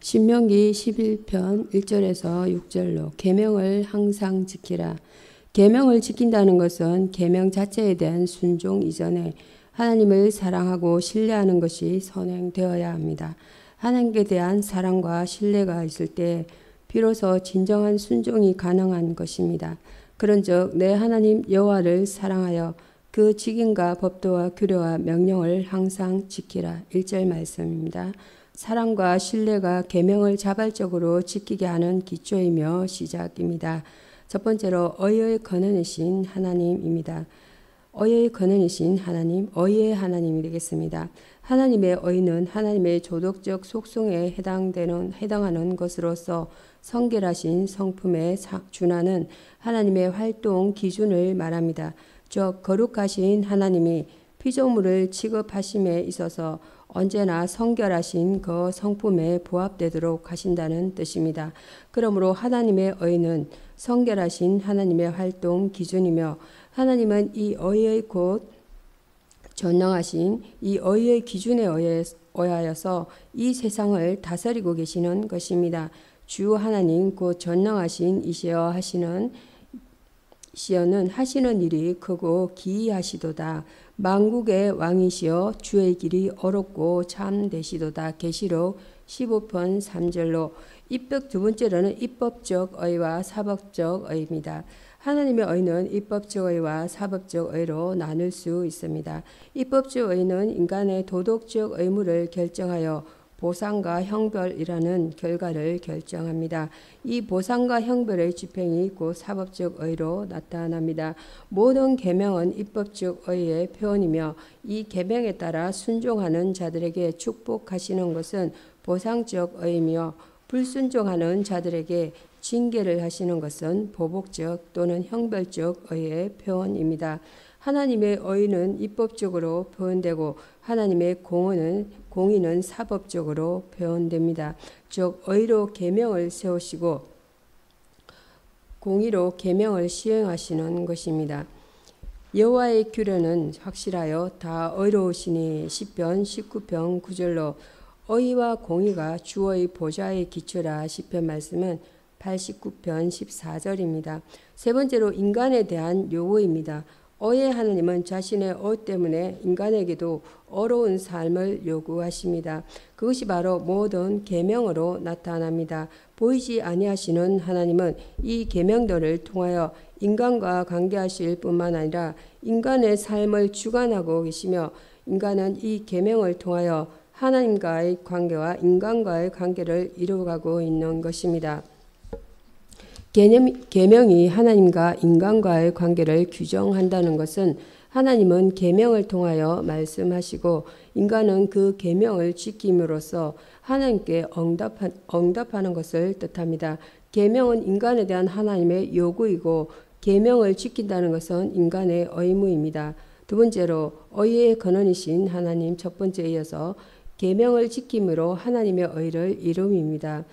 신명기 11편 1절에서 6절로 계명을 항상 지키라. 계명을 지킨다는 것은 계명 자체에 대한 순종 이전에 하나님을 사랑하고 신뢰하는 것이 선행되어야 합니다. 하나님께 대한 사랑과 신뢰가 있을 때 비로소 진정한 순종이 가능한 것입니다. 그런즉 내 하나님 여호와를 사랑하여 그 직임과 법도와 규례와 명령을 항상 지키라. 1절 말씀입니다. 사랑과 신뢰가 계명을 자발적으로 지키게 하는 기초이며 시작입니다. 첫 번째로 의의 근원이신 하나님입니다. 의의 근원이신 하나님, 의의 하나님이 되겠습니다. 하나님의 의는 하나님의 조덕적 속성에 해당하는 것으로서 성결하신 성품에 준하는 하나님의 활동 기준을 말합니다. 즉 거룩하신 하나님이 피조물을 취급하심에 있어서 언제나 성결하신 그 성품에 부합되도록 하신다는 뜻입니다. 그러므로 하나님의 의는 성결하신 하나님의 활동 기준이며 하나님은 이 의의 곧 전능하신 이 의의 기준에 의하여서 이 세상을 다스리고 계시는 것입니다. 주 하나님 곧 전능하신 이시여는 하시는 일이 크고 기이하시도다. 만국의 왕이시여 주의 길이 어렵고 참되시도다. 계시록 15편 3절로 두 번째로는 입법적 의와 사법적 의입니다. 하나님의 의는 입법적 의와 사법적 의로 나눌 수 있습니다. 입법적 의는 인간의 도덕적 의무를 결정하여 보상과 형벌이라는 결과를 결정합니다. 이 보상과 형벌의 집행이 곧 사법적 의로 나타납니다. 모든 계명은 입법적 의의 표현이며 이 계명에 따라 순종하는 자들에게 축복하시는 것은 보상적 의이며 불순종하는 자들에게 징계를 하시는 것은 보복적 또는 형벌적 의의 표현입니다. 하나님의 의는 입법적으로 표현되고 하나님의 공의는 사법적으로 표현됩니다. 즉 의로 계명을 세우시고 공의로 계명을 시행하시는 것입니다. 여호와의 규례는 확실하여 다 의로우시니 시편 19편 9절로 의와 공의가 주의 보좌의 기초라. 시편 말씀은 89편 14절입니다. 세 번째로 인간에 대한 요구입니다. 의의 하나님은 자신의 의 때문에 인간에게도 어려운 삶을 요구하십니다. 그것이 바로 모든 계명으로 나타납니다. 보이지 아니하시는 하나님은 이 계명들을 통하여 인간과 관계하실 뿐만 아니라 인간의 삶을 주관하고 계시며 인간은 이 계명을 통하여 하나님과의 관계와 인간과의 관계를 이루어가고 있는 것입니다. 계명이 하나님과 인간과의 관계를 규정한다는 것은 하나님은 계명을 통하여 말씀하시고 인간은 그 계명을 지킴으로써 하나님께 응답하는 것을 뜻합니다. 계명은 인간에 대한 하나님의 요구이고 계명을 지킨다는 것은 인간의 의무입니다. 두 번째로 의의 근원이신 하나님 첫 번째에 이어서 계명을 지킴으로 하나님의 의를 이룸입니다.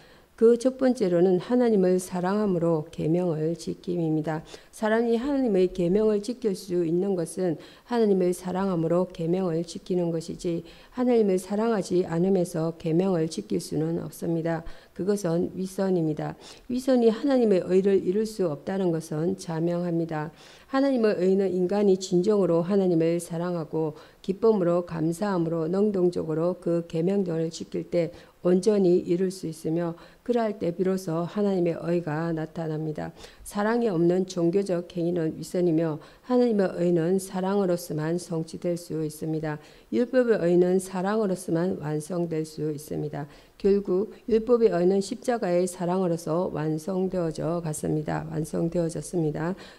그 첫 번째로는 하나님을 사랑함으로 계명을 지킴입니다. 사람이 하나님의 계명을 지킬 수 있는 것은 하나님을 사랑함으로 계명을 지키는 것이지 하나님을 사랑하지 않으면서 계명을 지킬 수는 없습니다. 그것은 위선입니다. 위선이 하나님의 의를 이룰 수 없다는 것은 자명합니다. 하나님의 의는 인간이 진정으로 하나님을 사랑하고 기쁨으로 감사함으로 능동적으로 그 계명들을 지킬 때 온전히 이룰 수 있으며 그러할 때 비로소 하나님의 의가 나타납니다. 사랑이 없는 종교적 행위는 위선이며 하나님의 의는 사랑으로서만 성취될 수 있습니다. 율법의 의는 사랑으로서만 완성될 수 있습니다. 결국 율법의 의는 십자가의 사랑으로서 완성되어졌습니다.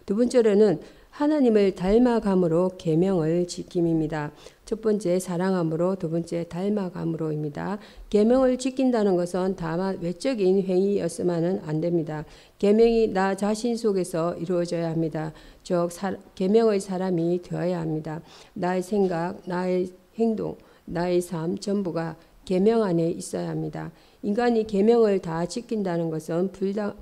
두 번째로는 하나님을 닮아감으로 계명을 지킴입니다. 첫 번째 사랑함으로 두 번째 닮아감으로입니다. 계명을 지킨다는 것은 다만 외적인 행위였으면 안 됩니다. 계명이 나 자신 속에서 이루어져야 합니다. 즉 계명의 사람이 되어야 합니다. 나의 생각, 나의 행동, 나의 삶 전부가 계명 안에 있어야 합니다. 인간이 계명을 다 지킨다는 것은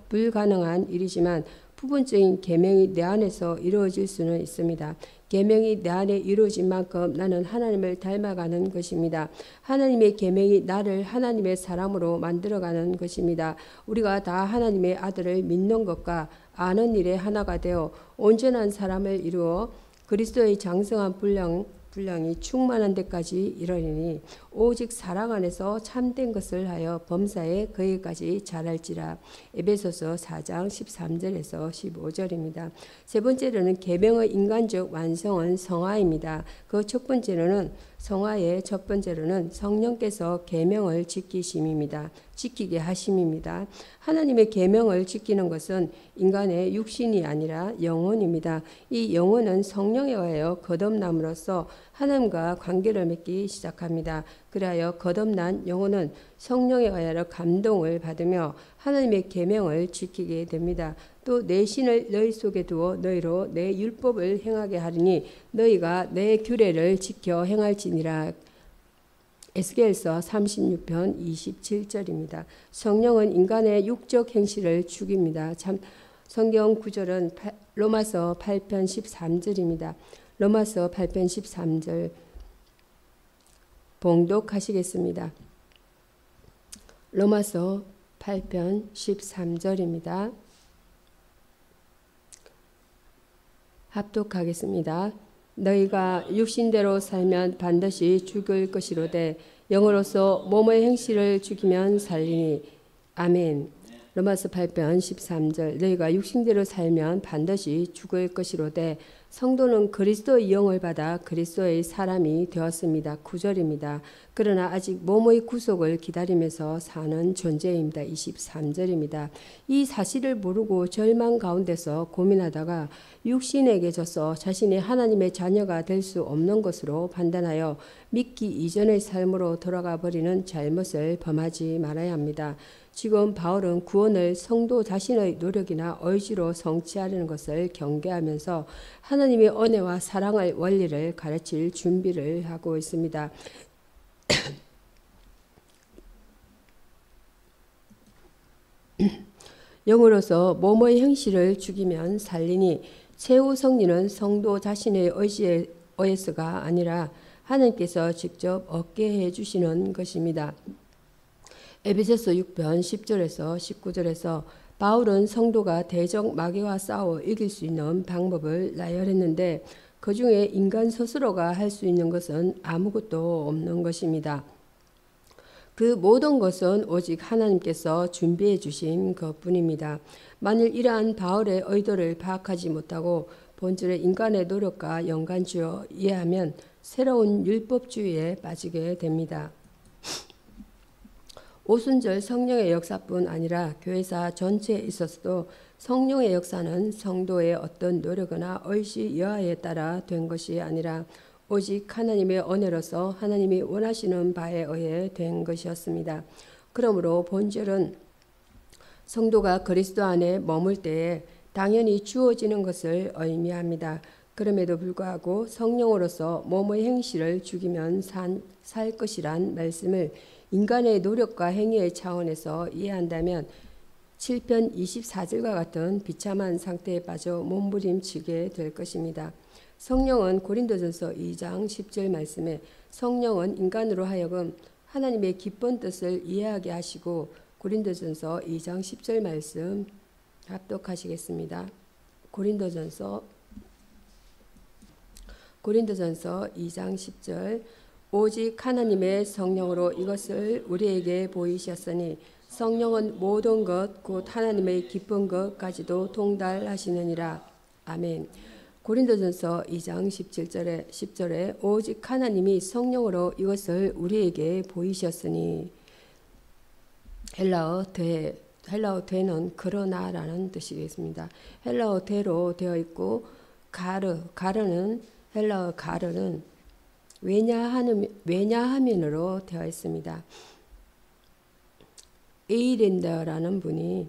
불가능한 일이지만 부분적인 계명이 내 안에서 이루어질 수는 있습니다. 계명이 내 안에 이루어진 만큼 나는 하나님을 닮아가는 것입니다. 하나님의 계명이 나를 하나님의 사람으로 만들어가는 것입니다. 우리가 다 하나님의 아들을 믿는 것과 아는 일에 하나가 되어 온전한 사람을 이루어 그리스도의 장성한 분량이 충만한 데까지 이르리니 오직 사랑 안에서 참된 것을 하여 범사에 거기까지 자랄지라. 에베소서 4장 13절에서 15절입니다. 세 번째로는 계명의 인간적 완성은 성화입니다. 그 첫 번째로는 성화의 첫 번째로는 성령께서 계명을 지키게 하심입니다. 하나님의 계명을 지키는 것은 인간의 육신이 아니라 영혼입니다. 이 영혼은 성령에 의하여 거듭남으로써 하나님과 관계를 맺기 시작합니다. 그리하여 거듭난 영혼은 성령에 의하여 감동을 받으며 하나님의 계명을 지키게 됩니다. 또 내 신을 너희 속에 두어 너희로 내 율법을 행하게 하리니 너희가 내 규례를 지켜 행할지니라. 에스겔서 36편 27절입니다. 성령은 인간의 육적 행실을 죽입니다. 성경 구절은 로마서 8편 13절입니다. 로마서 8편 13절 봉독하시겠습니다. 로마서 8편 13절입니다. 합독하겠습니다. 너희가 육신대로 살면 반드시 죽을 것이로되 영으로서 몸의 행실을 죽이면 살리니. 아멘. 로마서 8편 13절 너희가 육신대로 살면 반드시 죽을 것이로되 성도는 그리스도의 영을 받아 그리스도의 사람이 되었습니다. 9절입니다. 그러나 아직 몸의 구속을 기다리면서 사는 존재입니다. 23절입니다. 이 사실을 모르고 절망 가운데서 고민하다가 육신에게 져서 자신이 하나님의 자녀가 될 수 없는 것으로 판단하여 믿기 이전의 삶으로 돌아가 버리는 잘못을 범하지 말아야 합니다. 지금 바울은 구원을 성도 자신의 노력이나 의지로 성취하려는 것을 경계하면서 하나님의 은혜와 사랑의 원리를 가르칠 준비를 하고 있습니다. 영으로서 몸의 행실을 죽이면 살리니 최후 승리는 성도 자신의 의지에 의해서가 아니라 하나님께서 직접 얻게 해주시는 것입니다. 에베소서 6편 10절에서 19절에서 바울은 성도가 대적 마귀와 싸워 이길 수 있는 방법을 나열했는데 그 중에 인간 스스로가 할 수 있는 것은 아무것도 없는 것입니다. 그 모든 것은 오직 하나님께서 준비해 주신 것뿐입니다. 만일 이러한 바울의 의도를 파악하지 못하고 본질의 인간의 노력과 연관지어 이해하면 새로운 율법주의에 빠지게 됩니다. 오순절 성령의 역사뿐 아니라 교회사 전체에 있어서도 성령의 역사는 성도의 어떤 노력이나 의지 여하에 따라 된 것이 아니라 오직 하나님의 은혜로서 하나님이 원하시는 바에 의해 된 것이었습니다. 그러므로 본절은 성도가 그리스도 안에 머물 때에 당연히 주어지는 것을 의미합니다. 그럼에도 불구하고 성령으로서 몸의 행실을 죽이면 살 것이란 말씀을 인간의 노력과 행위의 차원에서 이해한다면 7편 24절과 같은 비참한 상태에 빠져 몸부림치게 될 것입니다. 성령은 고린도전서 2장 10절 말씀에 성령은 인간으로 하여금 하나님의 기쁜 뜻을 이해하게 하시고 고린도전서 2장 10절 말씀 합독하시겠습니다. 고린도전서 2장 10절 오직 하나님의 성령으로 이것을 우리에게 보이셨으니 성령은 모든 것 곧 하나님의 기쁜 것까지도 통달하시느니라. 아멘. 고린도전서 2장 10절에 오직 하나님이 성령으로 이것을 우리에게 보이셨으니 헬라어 되는 그러나라는 뜻이겠습니다. 헬라어 되로 되어 있고 가르는 헬라어 가르는 왜냐하면으로 되어 있습니다. 에이렌더라는 분이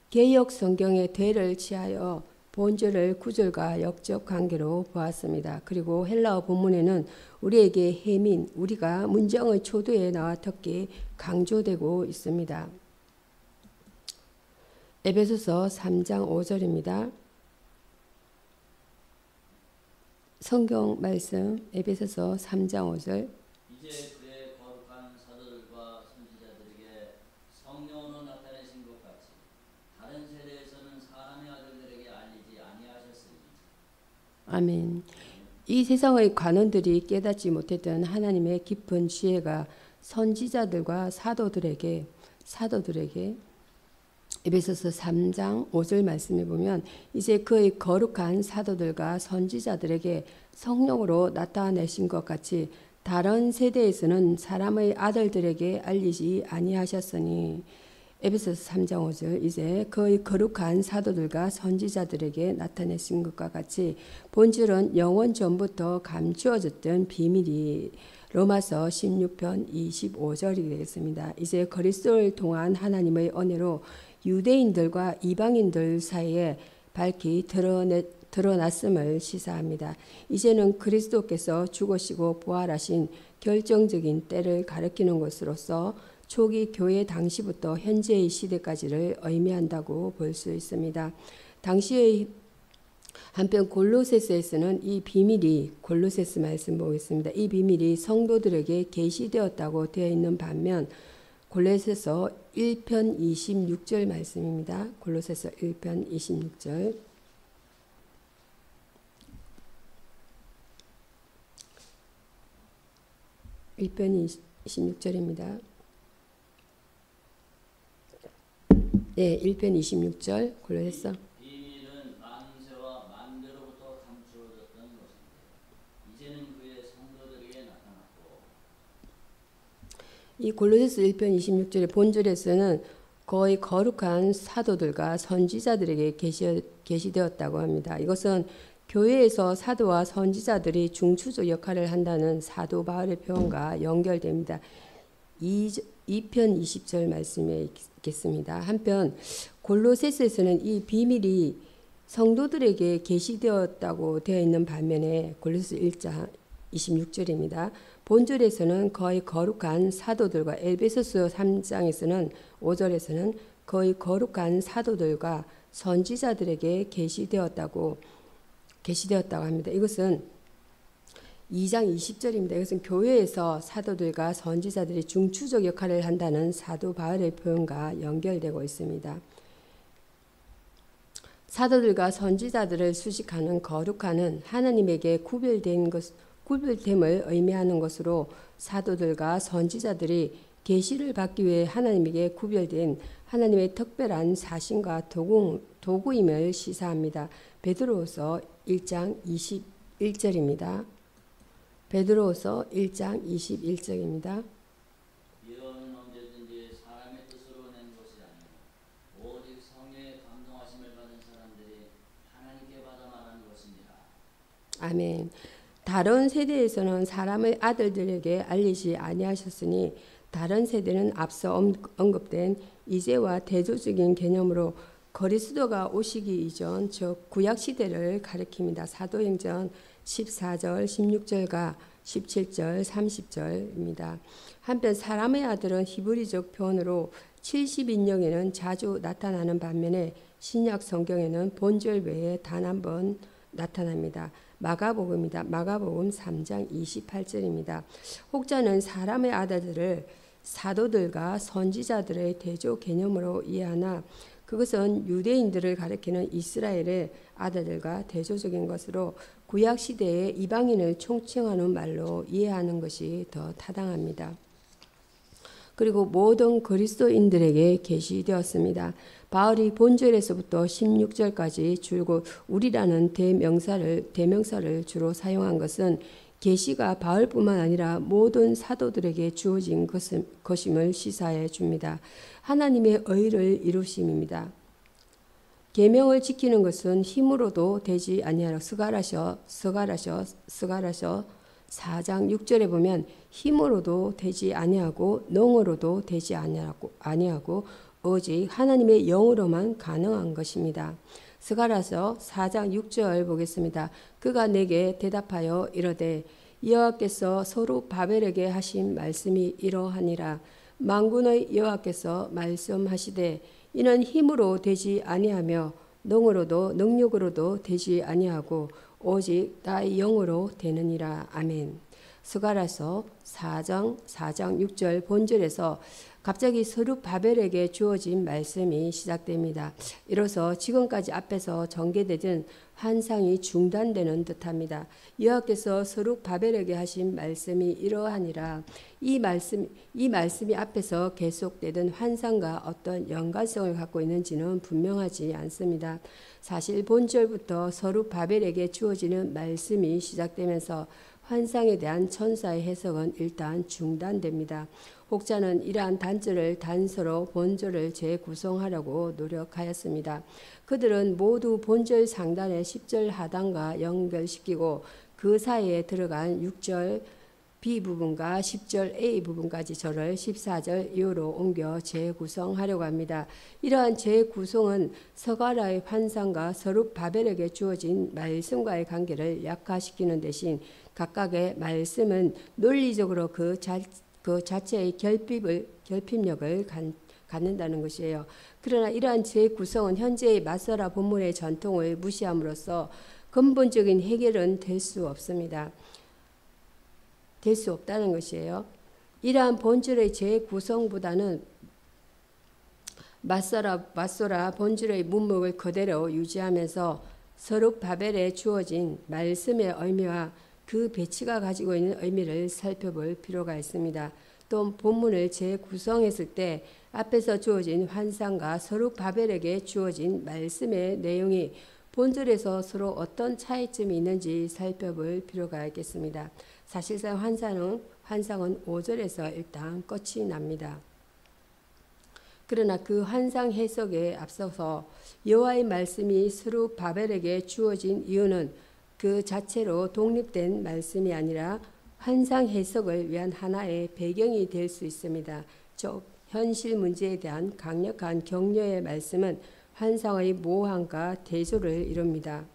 개역 성경의 되를 취하여 본절을 구절과 역적 관계로 보았습니다. 그리고 헬라어 본문에는 우리에게 해민, 우리가 문장의 초두에 나와 특히 강조되고 있습니다. 에베소서 3장 5절입니다. 성경 말씀 에베소서 3장 5절. 이제 그의 거룩한 사도들과 선지자들에게 성령으로 나타내신 것 같이 다른 세대에서는 사람의 아들들에게 알리지 아니하셨으니. 아멘. 이 세상의 관원들이 깨닫지 못했던 하나님의 깊은 지혜가 선지자들과 사도들에게 에베소서 3장 5절 말씀에 보면 이제 그의 거룩한 사도들과 선지자들에게 성령으로 나타내신 것 같이 다른 세대에서는 사람의 아들들에게 알리지 아니하셨으니. 에베소서 3장 5절. 이제 그의 거룩한 사도들과 선지자들에게 나타내신 것과 같이 본질은 영원 전부터 감추어졌던 비밀이 로마서 16편 25절이 되겠습니다. 이제 그리스도를 통한 하나님의 은혜로 유대인들과 이방인들 사이에 밝히 드러났음을 시사합니다. 이제는 그리스도께서 죽으시고 부활하신 결정적인 때를 가리키는 것으로서 초기 교회 당시부터 현재의 시대까지를 의미한다고 볼 수 있습니다. 당시의 한편 골로새서에서는 이 비밀이, 골로새서 말씀 보겠습니다. 이 비밀이 성도들에게 계시되었다고 되어 있는 반면 골로새서 1편 26절 말씀입니다. 골로새서 1편 26절. (1편 26절입니다) 네, 1편 26절 골로새서. 비밀은 만세와 만대로부터 감추어졌던 것인데 이제는 그의 성도들에게 나타났고. 이 골로새서 1편 26절의 본절에서는 거의 거룩한 사도들과 선지자들에게 계시되었다고 합니다. 이것은 교회에서 사도와 선지자들이 중추적 역할을 한다는 사도 바울의 표현과 연결됩니다. 2편 20절 말씀에 있겠습니다. 한편 골로새서에서는 이 비밀이 성도들에게 계시되었다고 되어 있는 반면에 골로새 1장 26절입니다. 본절에서는 거의 거룩한 사도들과, 에베소서 3장에서는 5절에서는 거의 거룩한 사도들과 선지자들에게 계시되었다고 합니다. 이것은 2장 20절입니다. 이것은 교회에서 사도들과 선지자들이 중추적 역할을 한다는 사도 바울의 표현과 연결되고 있습니다. 사도들과 선지자들을 수식하는 거룩한은 하나님에게 구별됨을 의미하는 것으로 사도들과 선지자들이 계시를 받기 위해 하나님에게 구별된 하나님의 특별한 사신과 도구임을 시사합니다. 베드로후서 1장 21절입니다. 베드로후서 1장 21절입니다. 예언은 언제든지 사람의 뜻으로 낸 것이 아니고 오직 성령의 감동하심을 받은 사람들이 하나님께 받아 말하는 것입니다. 아멘. 다른 세대에서는 사람의 아들들에게 알리지 아니하셨으니 다른 세대는 앞서 언급된 이제와 대조적인 개념으로 그리스도가 오시기 이전, 즉 구약 시대를 가리킵니다. 사도행전 14절, 16절과 17절, 30절입니다. 한편 사람의 아들은 히브리적 표현으로 70인령에는 자주 나타나는 반면에 신약 성경에는 본절 외에 단 한 번 나타납니다. 마가복음입니다. 마가복음 3장 28절입니다. 혹자는 사람의 아들들을 사도들과 선지자들의 대조 개념으로 이해하나 그것은 유대인들을 가리키는 이스라엘의 아들들과 대조적인 것으로 구약 시대의 이방인을 총칭하는 말로 이해하는 것이 더 타당합니다. 그리고 모든 그리스도인들에게 계시되었습니다. 바울이 본절에서부터 16절까지 줄곧 우리라는 대명사를 주로 사용한 것은 계시가 바울뿐만 아니라 모든 사도들에게 주어진 것임을 시사해 줍니다. 하나님의 의를 이루심입니다. 계명을 지키는 것은 힘으로도 되지 아니하라. 스가랴서 4장 6절에 보면 힘으로도 되지 아니하고 능으로도 되지 아니하고 오직 하나님의 영으로만 가능한 것입니다. 스가랴서 4장 6절 보겠습니다. 그가 내게 대답하여 이르되 여호와께서 서룹바벨에게 하신 말씀이 이러하니라. 만군의 여호와께서 말씀하시되 이는 힘으로 되지 아니하며 능으로도 능력으로도 되지 아니하고 오직 나의 영으로 되느니라. 아멘. 스가랴서 4장 6절 본절에서 갑자기 스룹바벨에게 주어진 말씀이 시작됩니다. 이로써 지금까지 앞에서 전개되던 환상이 중단되는 듯합니다. 여호와께서 스룹바벨에게 하신 말씀이 이러하니라. 이 말씀이 앞에서 계속되던 환상과 어떤 연관성을 갖고 있는지는 분명하지 않습니다. 사실 본절부터 스룹바벨에게 주어지는 말씀이 시작되면서 환상에 대한 천사의 해석은 일단 중단됩니다. 혹자는 이러한 단절을 단서로 본절을 재구성하려고 노력하였습니다. 그들은 모두 본절 상단의 10절 하단과 연결시키고 그 사이에 들어간 6절 B 부분과 10절 A 부분까지 절을 14절 이후로 옮겨 재구성하려고 합니다. 이러한 재구성은 스가랴의 환상과 스룹바벨에게 주어진 말씀과의 관계를 약화시키는 대신 각각의 말씀은 논리적으로 그 자체의 결핍력을 갖는다는 것이에요. 그러나 이러한 재구성은 현재의 마서라 본문의 전통을 무시함으로써 근본적인 해결은 될 수 없습니다. 될 수 없다는 것이에요. 이러한 본질의 재구성보다는 마소라 본질의 문맥을 그대로 유지하면서 스룹바벨에 주어진 말씀의 의미와 그 배치가 가지고 있는 의미를 살펴볼 필요가 있습니다. 또 본문을 재구성했을 때 앞에서 주어진 환상과 스룹바벨에게 주어진 말씀의 내용이 본절에서 서로 어떤 차이점이 있는지 살펴볼 필요가 있겠습니다. 사실상 환상은 5절에서 일단 끝이 납니다. 그러나 그 환상 해석에 앞서서 여호와의 말씀이 스룹바벨에게 주어진 이유는 그 자체로 독립된 말씀이 아니라 환상 해석을 위한 하나의 배경이 될 수 있습니다. 즉 현실 문제에 대한 강력한 격려의 말씀은 환상의 모함과 대조를 이룹니다.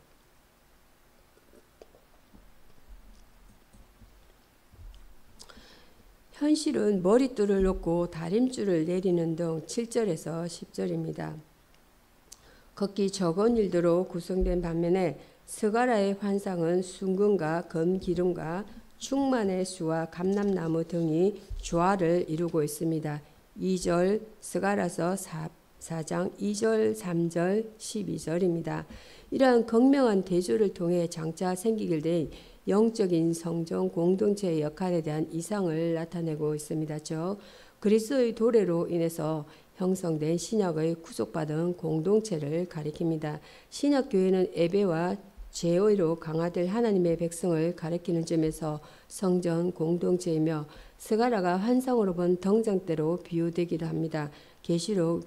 현실은 머릿줄을 놓고 다림줄을 내리는 등 7절에서 10절입니다. 극히 적은 일들로 구성된 반면에 스가랴의 환상은 순금과 금기름과 충만의 수와 감람나무 등이 조화를 이루고 있습니다. 2절 스가랴서 4장 2절 3절 12절입니다. 이러한 극명한 대조를 통해 장차 생기게 된 영적인 성전 공동체의 역할에 대한 이상을 나타내고 있습니다. 즉 그리스도의 도래로 인해서 형성된 신약의 구속받은 공동체를 가리킵니다. 신약 교회는 예배와 제의로 강화될 하나님의 백성을 가리키는 점에서 성전 공동체이며 스가랴가 환상으로 본 등장대로 비유되기도 합니다. 계시록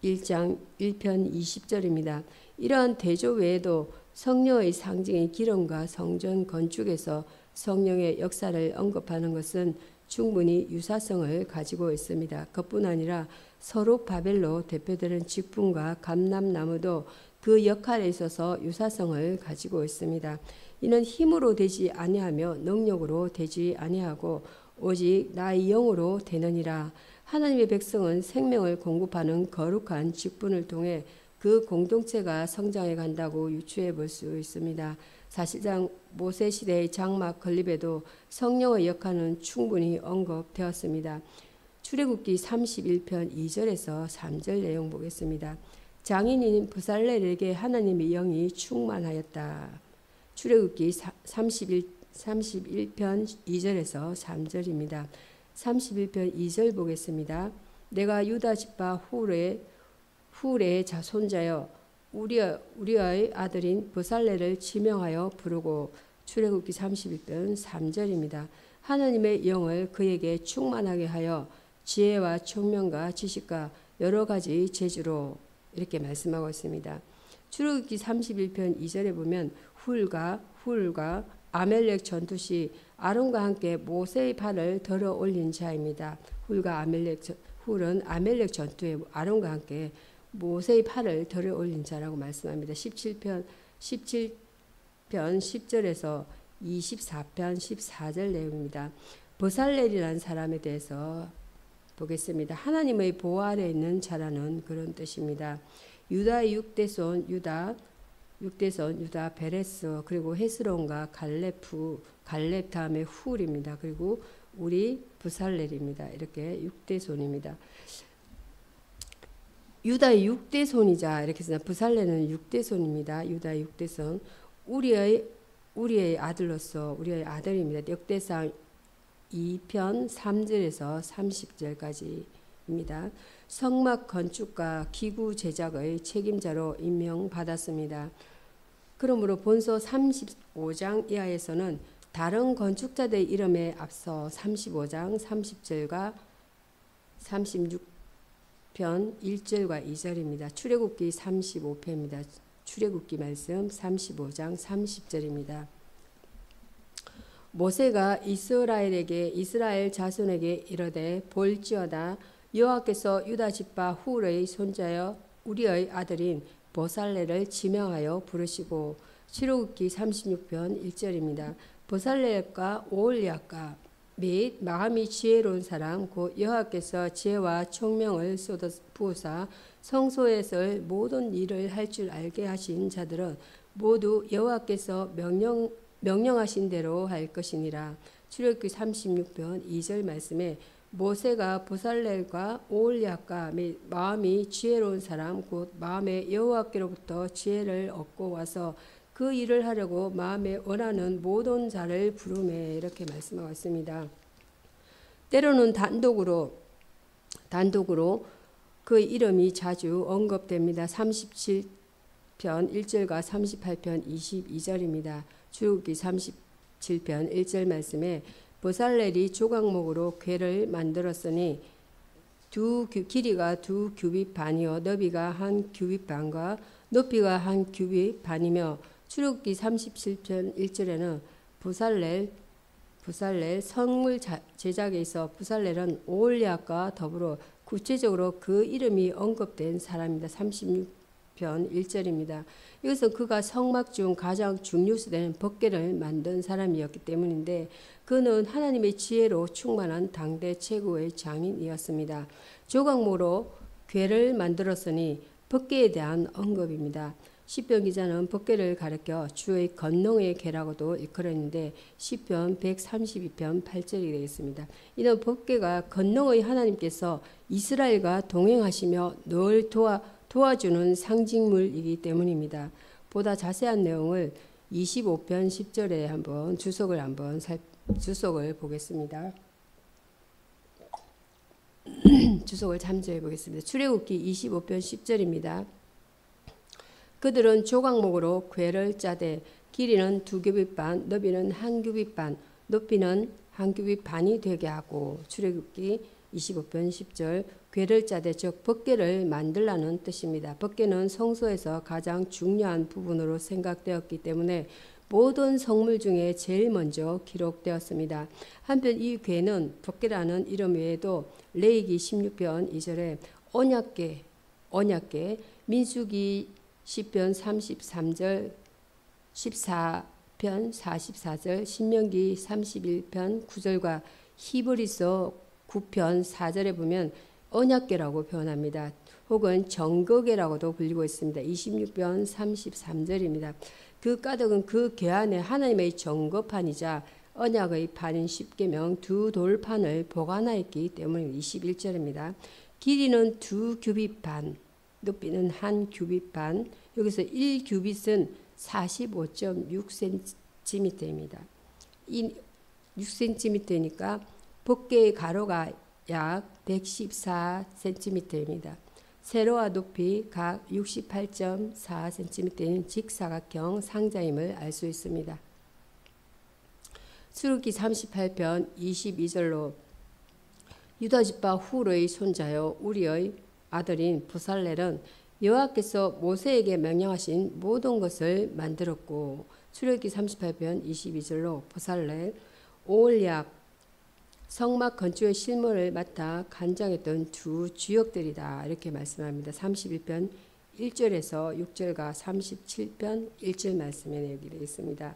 1장 1편 20절입니다. 이러한 대조 외에도 성령의 상징인 기름과 성전 건축에서 성령의 역사를 언급하는 것은 충분히 유사성을 가지고 있습니다. 그뿐 아니라 스룹바벨로 대표되는 직분과 감람나무도 그 역할에 있어서 유사성을 가지고 있습니다. 이는 힘으로 되지 아니하며 능력으로 되지 아니하고 오직 나의 영으로 되느니라. 하나님의 백성은 생명을 공급하는 거룩한 직분을 통해 그 공동체가 성장해 간다고 유추해 볼 수 있습니다. 사실상 모세 시대의 장막 건립에도 성령의 역할은 충분히 언급되었습니다. 출애굽기 31편 2절에서 3절 내용 보겠습니다. 장인인 부살렐에게 하나님의 영이 충만하였다. 출애굽기 31편 2절에서 3절입니다. 31편 2절 보겠습니다. 내가 유다 집파 훌의 자손자여 우리의 아들인 부살렐을 지명하여 부르고 출애굽기 31편 3절입니다. 하나님의 영을 그에게 충만하게 하여 지혜와 총명과 지식과 여러 가지 재주로 이렇게 말씀하고 있습니다. 출애굽기 31편 2절에 보면 훌과 아멜렉 전투 시 아론과 함께 모세의 팔을 들어 올린 자입니다. 훌은 아멜렉 전투에 아론과 함께 모세의 팔을 들어 올린 자라고 말씀합니다. 17편 10절에서 24편 14절 내용입니다. 부살렐이라는 사람에 대해서 보겠습니다. 하나님의 보호 아래 있는 자라는 그런 뜻입니다. 유다의 6대손 유다 육대손 유다 베레스, 그리고 헤스론과 갈렙 다음에 훌입니다. 그리고 우리 부살렐입니다. 이렇게 육대손입니다. 유다의 육대손이자 이렇게 해서 부살렐은 육대손입니다. 유다의 육대손. 우리의 아들로서 우리의 아들입니다. 역대상 2편 3절에서 30절까지입니다. 성막 건축과 기구 제작의 책임자로 임명받았습니다. 그러므로 본서 35장 이하에서는 다른 건축자들의 이름에 앞서 35장 30절과 36편 1절과 2절입니다. 출애굽기 35편입니다. 출애굽기 말씀 35장 30절입니다. 모세가 이스라엘 자손에게 이르되 볼지어다 여호와께서 유다 집파 훌의 손자여 우리의 아들인 보살렐을 지명하여 부르시고. 출애굽기 36편 1절입니다. 보살렐과 오홀리압과 및 마음이 지혜로운 사람 곧 여호와께서 지혜와 총명을 쏟아 부으사 성소에서 모든 일을 할 줄 알게 하신 자들은 모두 여호와께서 명령하신 대로 할 것이니라. 출애굽기 36편 2절 말씀에 모세가 보살렐과 오홀리압과 및 마음이 지혜로운 사람 곧 마음에 여호와께로부터 지혜를 얻고 와서 그 일을 하려고 마음에 원하는 모든 자를 부르매 이렇게 말씀하고 있습니다. 때로는 단독으로 그 이름이 자주 언급됩니다. 37편 1절과 38편 22절입니다. 출애굽기 37편 1절 말씀에 보살렐이 조각목으로 궤를 만들었으니 길이가 2규빗 반이요 너비가 1규빗 반과 높이가 1규빗 반이며. 출애굽기 37편 1절에는 부살렐 성물 제작에 있어 부살렐은 오홀리압과 더불어 구체적으로 그 이름이 언급된 사람입니다. 36편 1절입니다. 이것은 그가 성막 중 가장 중요시되는 법궤를 만든 사람이었기 때문인데 그는 하나님의 지혜로 충만한 당대 최고의 장인이었습니다. 조각모로 궤를 만들었으니 법궤에 대한 언급입니다. 시편 기자는 법궤를 가리켜 주의 건농의 궤라고도 일컬었는데 시편 132편 8절이 되겠습니다. 이는 법궤가 건농의 하나님께서 이스라엘과 동행하시며 늘 도와주는 상징물이기 때문입니다. 보다 자세한 내용을 25편 10절에 한번 주석을 보겠습니다. 주석을 참조해 보겠습니다. 출애굽기 25편 10절입니다. 그들은 조각목으로 궤를 짜되 길이는 2규빗 반, 너비는 1규빗 반, 높이는 1규빗 반이 되게 하고. 출애굽기 25편 10절 궤를 짜되 즉 법궤를 만들라는 뜻입니다. 법궤는 성소에서 가장 중요한 부분으로 생각되었기 때문에 모든 성물 중에 제일 먼저 기록되었습니다. 한편 이 궤는 법궤라는 이름 외에도 레위기 16편 2절에 언약궤, 민수기 10편 33절, 14편 44절, 신명기 31편 9절과 히브리서 9편 4절에 보면 언약궤라고 표현합니다. 혹은 정거궤라고도 불리고 있습니다. 26편 33절입니다. 그 가득은 그 궤 안에 하나님의 정거판이자 언약의 판인 십계명 두 돌판을 보관하였기 때문입니다. 21절입니다. 길이는 2규빗 반, 높이는 1규빗 반. 여기서 1규빗은 45.6cm입니다. 이 6cm니까 법궤의 가로가 약 114cm입니다. 세로와 높이 각 68.4cm인 직사각형 상자임을 알 수 있습니다. 출애굽기 38편 22절로 유다 집파 훌의 손자여 우리의 아들인 부살렐은 여호와께서 모세에게 명령하신 모든 것을 만들었고. 출애굽기 38편 22절로 부살렐, 오홀리압 성막 건축의 실무를 맡아 간장했던 두 주역들이다 이렇게 말씀합니다. 31편 1절에서 6절과 37편 1절 말씀에 내용이 되어 있습니다.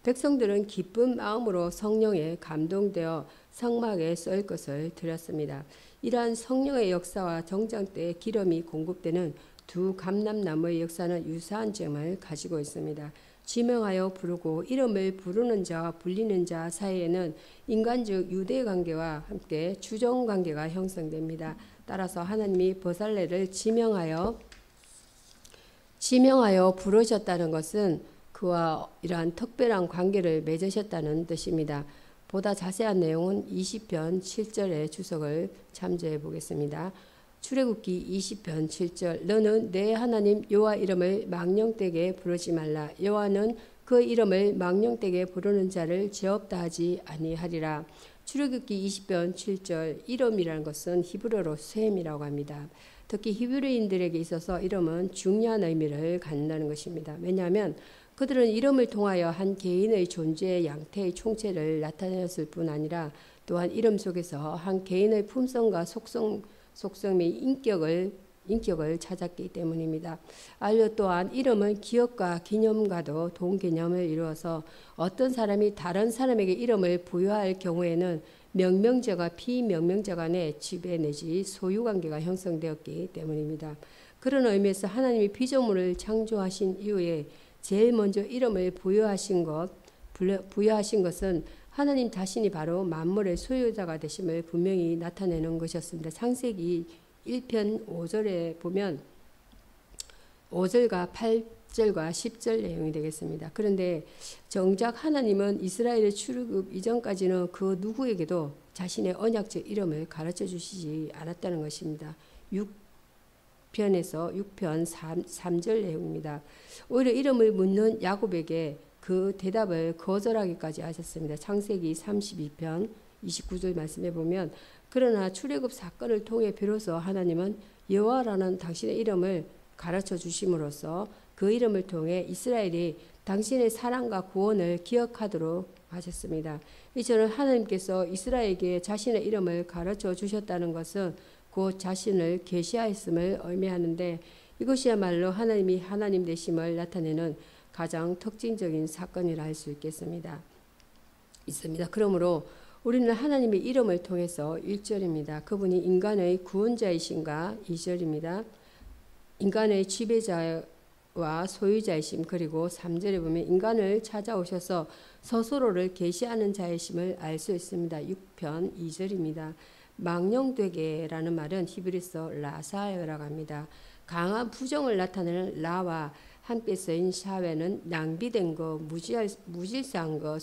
백성들은 기쁜 마음으로 성령에 감동되어 성막에 쏠 것을 드렸습니다. 이러한 성령의 역사와 정장 때 기름이 공급되는 두 감람나무의 역사는 유사한 점을 가지고 있습니다. 지명하여 부르고 이름을 부르는 자와 불리는 자 사이에는 인간적 유대 관계와 함께 주종 관계가 형성됩니다. 따라서 하나님이 버살레를 지명하여 부르셨다는 것은 그와 이러한 특별한 관계를 맺으셨다는 뜻입니다. 보다 자세한 내용은 20편 7절의 주석을 참조해 보겠습니다. 출애굽기 20편 7절 너는 내 하나님 여호와 이름을 망령되게 부르지 말라. 여호와는 그 이름을 망령되게 부르는 자를 죄 없다 하지 아니하리라. 출애굽기 20편 7절 이름이라는 것은 히브리어로 셈이라고 합니다. 특히 히브리인들에게 있어서 이름은 중요한 의미를 갖는다는 것입니다. 왜냐하면 그들은 이름을 통하여 한 개인의 존재의 양태의 총체를 나타내었을 뿐 아니라 또한 이름 속에서 한 개인의 품성과 속성 및 인격을 찾았기 때문입니다. 알려 또한 이름은 기억과 기념과도 동개념을 이루어서 어떤 사람이 다른 사람에게 이름을 부여할 경우에는 명명자가 비명명자 간의 지배 내지 소유관계가 형성되었기 때문입니다. 그런 의미에서 하나님이 피조물을 창조하신 이후에 제일 먼저 이름을 부여하신 것은 하나님 자신이 바로 만물의 소유자가 되심을 분명히 나타내는 것이었습니다. 창세기 1편 5절에 보면 5절과 8절과 10절 내용이 되겠습니다. 그런데 정작 하나님은 이스라엘의 출애굽 이전까지는 그 누구에게도 자신의 언약적 이름을 가르쳐 주시지 않았다는 것입니다. 6편 3절 내용입니다. 오히려 이름을 묻는 야곱에게 그 대답을 거절하기까지 하셨습니다. 창세기 32편 29절 말씀해 보면 그러나 출애굽 사건을 통해 비로소 하나님은 여호와라는 당신의 이름을 가르쳐 주심으로써 그 이름을 통해 이스라엘이 당신의 사랑과 구원을 기억하도록 하셨습니다. 이처럼 하나님께서 이스라엘에게 자신의 이름을 가르쳐 주셨다는 것은 곧 자신을 계시하였음을 의미하는데 이것이야말로 하나님이 하나님 되심을 나타내는 가장 특징적인 사건이라 할 수 있습니다. 그러므로 우리는 하나님의 이름을 통해서 1절입니다. 그분이 인간의 구원자이신가 2절입니다. 인간의 지배자와 소유자이심 그리고 3절에 보면 인간을 찾아오셔서 스스로를 계시하는 자이심을 알 수 있습니다. 6편 2절입니다. 망령되게라는 말은 히브리서 라사여라고 합니다. 강한 부정을 나타내는 라와 함께 쓰인 샤웨는 낭비된 것, 무질서한 것,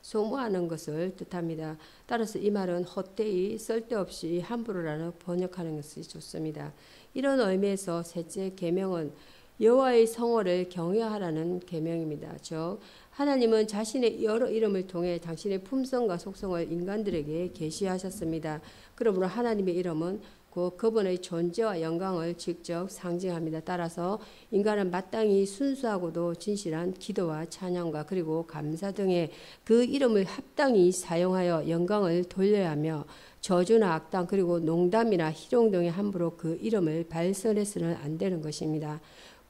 소모하는 것을 뜻합니다. 따라서 이 말은 헛되이 쓸데없이 함부로라는 번역하는 것이 좋습니다. 이런 의미에서 셋째 계명은 여호와의 성호를 경외하라는 계명입니다. 즉 하나님은 자신의 여러 이름을 통해 당신의 품성과 속성을 인간들에게 계시하셨습니다. 그러므로 하나님의 이름은 그분의 존재와 영광을 직접 상징합니다. 따라서 인간은 마땅히 순수하고도 진실한 기도와 찬양과 그리고 감사 등의 그 이름을 합당히 사용하여 영광을 돌려야 하며 저주나 악당 그리고 농담이나 희롱 등에 함부로 그 이름을 발설해서는 안 되는 것입니다.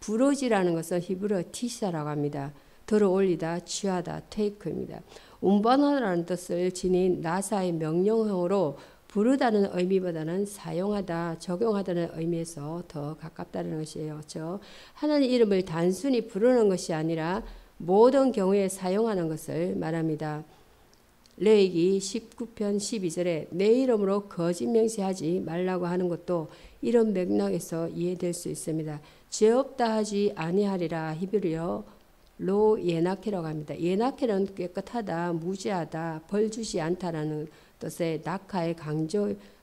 부르지라는 것은 히브리어 티샤라고 합니다. 들어올리다, 취하다, 테이크입니다. 운반하라는 뜻을 지닌 나사의 명령형으로 부르다는 의미보다는 사용하다, 적용하다는 의미에서 더 가깝다는 것이에요. 하나님 이름을 단순히 부르는 것이 아니라 모든 경우에 사용하는 것을 말합니다. 레위기 19편 12절에 내 이름으로 거짓 맹세하지 말라고 하는 것도 이런 맥락에서 이해될 수 있습니다. 죄 없다 하지 아니하리라 히브리어 로 예나케라고 합니다. 예나케는 깨끗하다, 무죄하다, 벌 주지 않다라는 뜻의 낙하의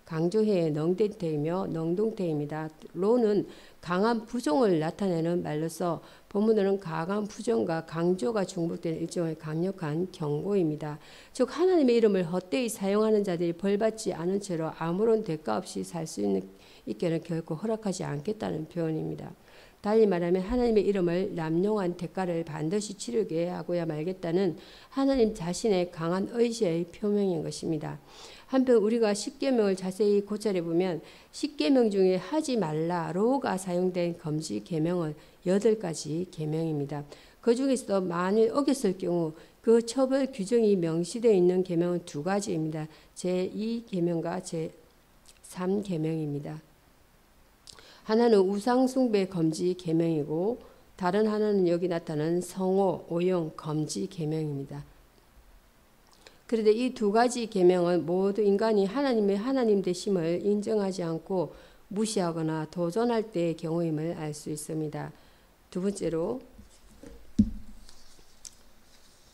강조해의 능동태이며 능동태입니다. 로는 강한 부정을 나타내는 말로서 본문으로는 강한 부정과 강조가 중복되는 일종의 강력한 경고입니다. 즉 하나님의 이름을 헛되이 사용하는 자들이 벌받지 않은 채로 아무런 대가 없이 살 수 있게는 결코 허락하지 않겠다는 표현입니다. 달리 말하면 하나님의 이름을 남용한 대가를 반드시 치르게 하고야 말겠다는 하나님 자신의 강한 의지의 표명인 것입니다. 한편 우리가 십계명을 자세히 고찰해 보면 십계명 중에 하지 말라로가 사용된 금지 계명은 8가지 계명입니다. 그 중에서도 만일 어겼을 경우 그 처벌 규정이 명시되어 있는 계명은 2가지입니다. 제2계명과 제3계명입니다. 하나는 우상숭배 금지 계명이고 다른 하나는 여기 나타난 성호, 오용, 금지 계명입니다. 그런데 이 두 가지 계명은 모두 인간이 하나님의 하나님 되심을 인정하지 않고 무시하거나 도전할 때의 경우임을 알 수 있습니다. 두 번째로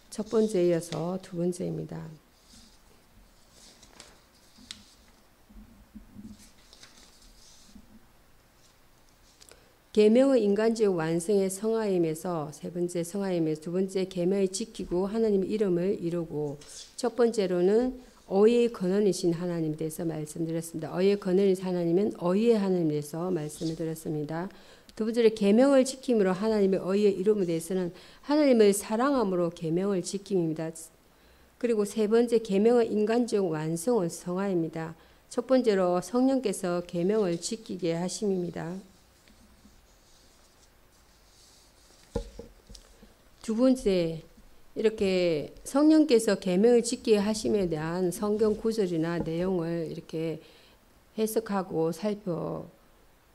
첫 번째에 이어서 두 번째입니다. 계명의 인간적 완성의 성화임에서 세 번째 성화임에서 두 번째 계명을 지키고 하나님의 이름을 이루고 첫 번째로는 어의의 근원이신 하나님에 대해서 말씀드렸습니다. 어의의 근원이신 하나님은 어의의 하나님에 대해서 말씀을 드렸습니다. 두 번째로 계명을 지킴으로 하나님의 어의의 이름에 대해서는 하나님을 사랑함으로 계명을 지킴입니다. 그리고 세 번째 계명의 인간적 완성은 성화입니다. 첫 번째로 성령께서 계명을 지키게 하심입니다. 두 번째, 이렇게 성령께서 계명을 지키게 하심에 대한 성경 구절이나 내용을 이렇게 해석하고 살펴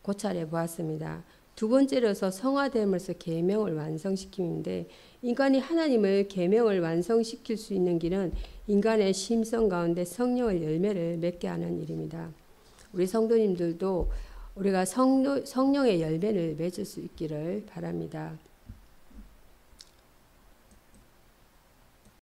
고찰해 보았습니다. 두 번째로서 성화됨으로써 계명을 완성시킴인데 인간이 하나님을 계명을 완성시킬 수 있는 길은 인간의 심성 가운데 성령의 열매를 맺게 하는 일입니다. 우리 성도님들도 우리가 성령의 열매를 맺을 수 있기를 바랍니다.